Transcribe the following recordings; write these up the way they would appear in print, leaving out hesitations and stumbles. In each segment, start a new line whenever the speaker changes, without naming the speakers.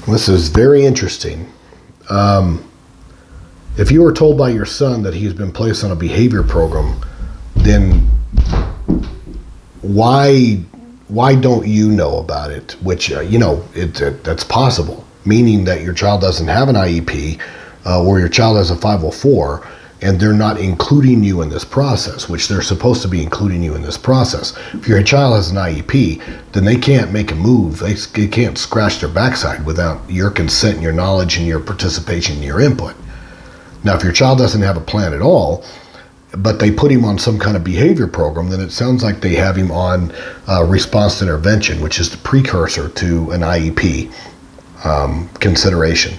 This is very interesting. If you were told by your son that he's been placed on a behavior program, then why don't you know about it? Which, that's possible, meaning that your child doesn't have an IEP or your child has a 504, and they're not including you in this process, which they're supposed to be including you in this process. If your child has an IEP, then they can't make a move. They can't scratch their backside without your consent and your knowledge and your participation and your input. Now, if your child doesn't have a plan at all, but they put him on some kind of behavior program, then it sounds like they have him on response to intervention, which is the precursor to an IEP consideration.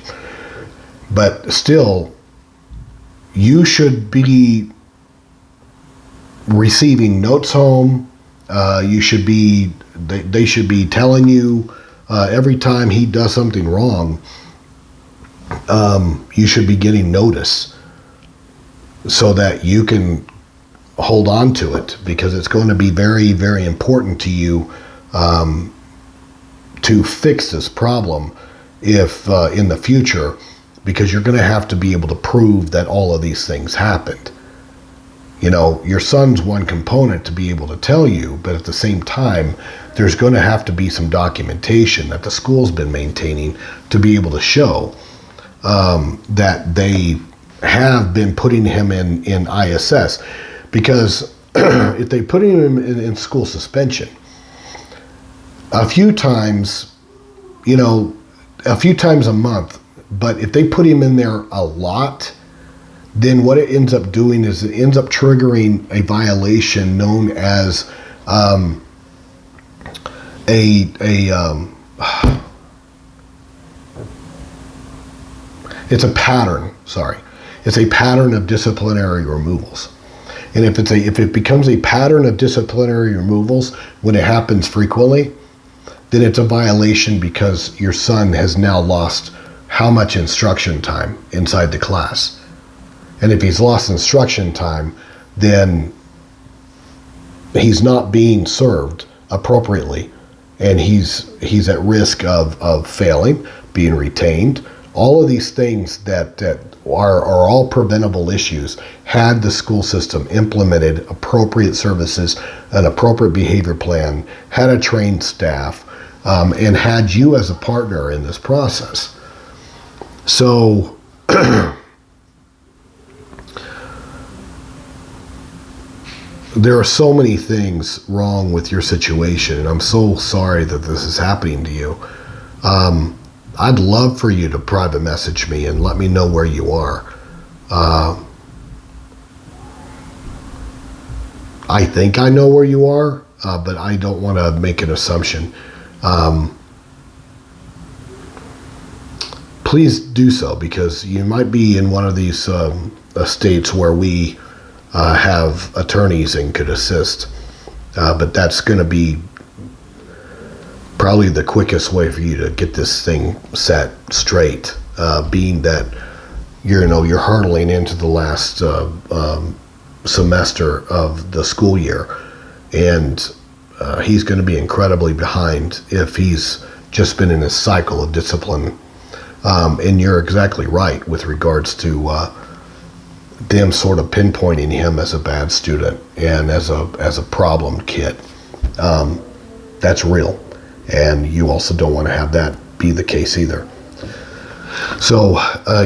But still, you should be receiving notes home. They should be telling you every time he does something wrong. You should be getting notice so that you can hold on to it, because it's going to be very, very important to you to fix this problem if in the future, because you're going to have to be able to prove that all of these things happened. Your son's one component to be able to tell you, but at the same time, there's going to have to be some documentation that the school's been maintaining to be able to show that they have been putting him in ISS. Because if they put him in school suspension, a few times a month, but if they put him in there a lot, then what it ends up doing is it ends up triggering a violation known as it's a pattern. It's a pattern of disciplinary removals. And if it becomes a pattern of disciplinary removals when it happens frequently, then it's a violation, because your son has now lost how much instruction time inside the class. And if he's lost instruction time, then he's not being served appropriately, and he's at risk of failing, being retained. All of these things that are all preventable issues had the school system implemented appropriate services, an appropriate behavior plan, had a trained staff, and had you as a partner in this process. So there are so many things wrong with your situation, and I'm so sorry that this is happening to you. I'd love for you to private message me and let me know where you are. I think I know where you are, but I don't want to make an assumption. Please do so, because you might be in one of these states where we have attorneys and could assist. But that's going to be probably the quickest way for you to get this thing set straight, being that you're hurtling into the last semester of the school year, and he's going to be incredibly behind if he's just been in a cycle of discipline. And you're exactly right with regards to them sort of pinpointing him as a bad student and as a problem kid. That's real. And you also don't want to have that be the case either. So, I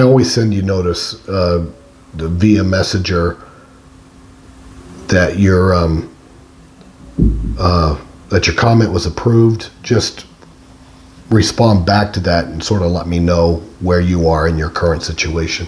always send you notice via messenger that your comment was approved. Just respond back to that and sort of let me know where you are in your current situation.